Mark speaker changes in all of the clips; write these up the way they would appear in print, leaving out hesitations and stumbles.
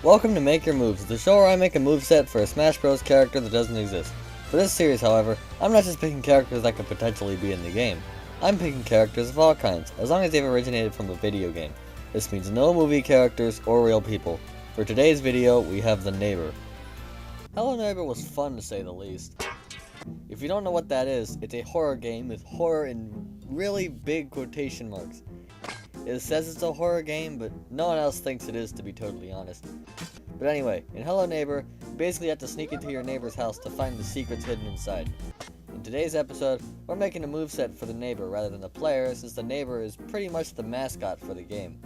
Speaker 1: Welcome to Make Your Moves, the show where I make a moveset for a Smash Bros. Character that doesn't exist. For this series, however, I'm not just picking characters that could potentially be in the game. I'm picking characters of all kinds, as long as they've originated from a video game. This means no movie characters or real people. For today's video, we have the Neighbor. Hello Neighbor was fun to say the least. If you don't know what that is, it's a horror game with horror in really big quotation marks. It says it's a horror game, but no one else thinks it is, to be totally honest. But anyway, in Hello Neighbor, you basically have to sneak into your neighbor's house to find the secrets hidden inside. In today's episode, we're making a moveset for the neighbor rather than the player, since the neighbor is pretty much the mascot for the game.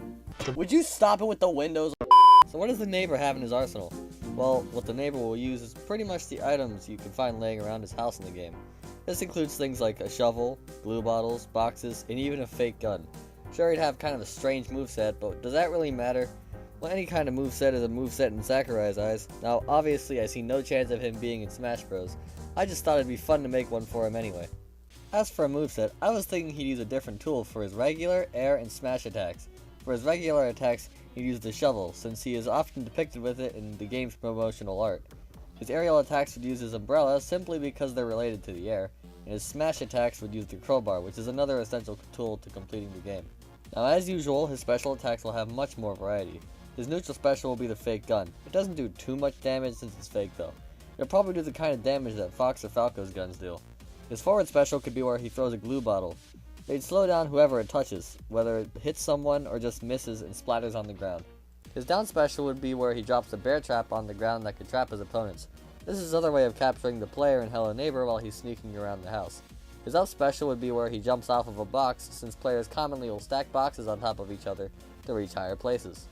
Speaker 1: Would you stop it with the windows? So what does the neighbor have in his arsenal? Well, what the neighbor will use is pretty much the items you can find laying around his house in the game. This includes things like a shovel, glue bottles, boxes, and even a fake gun. Sure, he'd have kind of a strange moveset, but does that really matter? Well, any kind of moveset is a moveset in Sakurai's eyes. Now, obviously, I see no chance of him being in Smash Bros. I just thought it'd be fun to make one for him anyway. As for a moveset, I was thinking he'd use a different tool for his regular, air, and smash attacks. For his regular attacks, he'd use the shovel, since he is often depicted with it in the game's promotional art. His aerial attacks would use his umbrella simply because they're related to the air, and his smash attacks would use the crowbar, which is another essential tool to completing the game. Now, as usual, his special attacks will have much more variety. His neutral special will be the fake gun. It doesn't do too much damage since it's fake though. It'll probably do the kind of damage that Fox or Falco's guns do. His forward special could be where he throws a glue bottle. They'd slow down whoever it touches, whether it hits someone or just misses and splatters on the ground. His down special would be where he drops a bear trap on the ground that could trap his opponents. This is his other way of capturing the player in Hello Neighbor while he's sneaking around the house. His up special would be where he jumps off of a box, since players commonly will stack boxes on top of each other to reach higher places.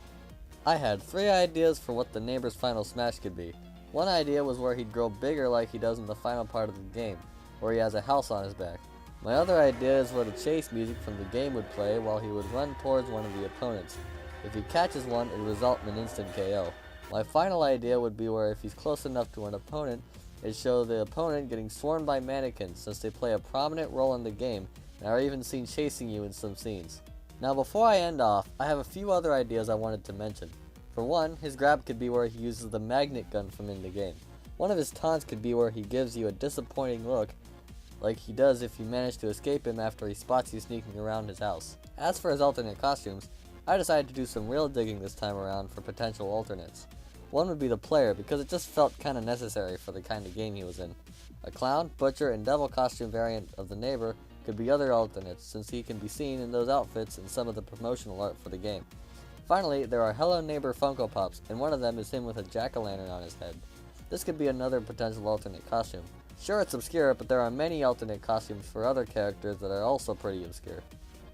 Speaker 1: I had 3 ideas for what the neighbor's final smash could be. One idea was where he'd grow bigger like he does in the final part of the game, where he has a house on his back. My other idea is where the chase music from the game would play while he would run towards one of the opponents. If he catches one, it would result in an instant KO. My final idea would be where if he's close enough to an opponent, it'd show the opponent getting swarmed by mannequins, since they play a prominent role in the game and are even seen chasing you in some scenes. Now before I end off, I have a few other ideas I wanted to mention. For one, his grab could be where he uses the magnet gun from in the game. One of his taunts could be where he gives you a disappointing look, like he does if you manage to escape him after he spots you sneaking around his house. As for his alternate costumes, I decided to do some real digging this time around for potential alternates. One would be the player, because it just felt kinda necessary for the kind of game he was in. A clown, butcher, and devil costume variant of the neighbor could be other alternates, since he can be seen in those outfits in some of the promotional art for the game. Finally, there are Hello Neighbor Funko Pops, and one of them is him with a jack-o'-lantern on his head. This could be another potential alternate costume. Sure, it's obscure, but there are many alternate costumes for other characters that are also pretty obscure.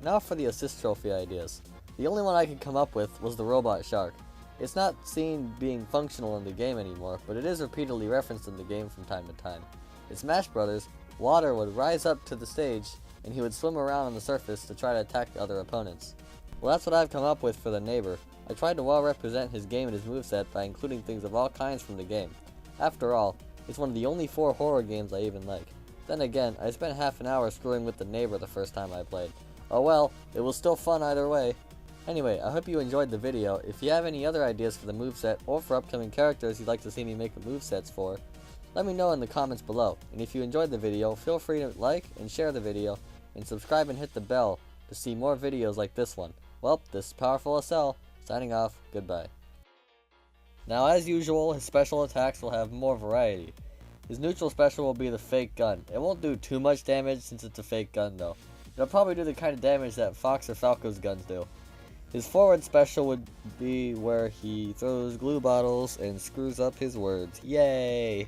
Speaker 1: Now for the assist trophy ideas. The only one I could come up with was the robot shark. It's not seen being functional in the game anymore, but it is repeatedly referenced in the game from time to time. In Smash Bros., water would rise up to the stage, and he would swim around on the surface to try to attack other opponents. Well, that's what I've come up with for the neighbor. I tried to well represent his game and his moveset by including things of all kinds from the game. After all, it's one of the only 4 horror games I even like. Then again, I spent half an hour screwing with the neighbor the first time I played. Oh well, it was still fun either way. Anyway, I hope you enjoyed the video. If you have any other ideas for the moveset, or for upcoming characters you'd like to see me make movesets for, let me know in the comments below. And if you enjoyed the video, feel free to like and share the video, and subscribe and hit the bell to see more videos like this one. Well, this is Powerful SL, signing off, goodbye. Now as usual, his special attacks will have more variety. His neutral special will be the fake gun. It won't do too much damage since it's a fake gun though. It'll probably do the kind of damage that Fox or Falco's guns do. His forward special would be where he throws glue bottles and screws up his words. Yay!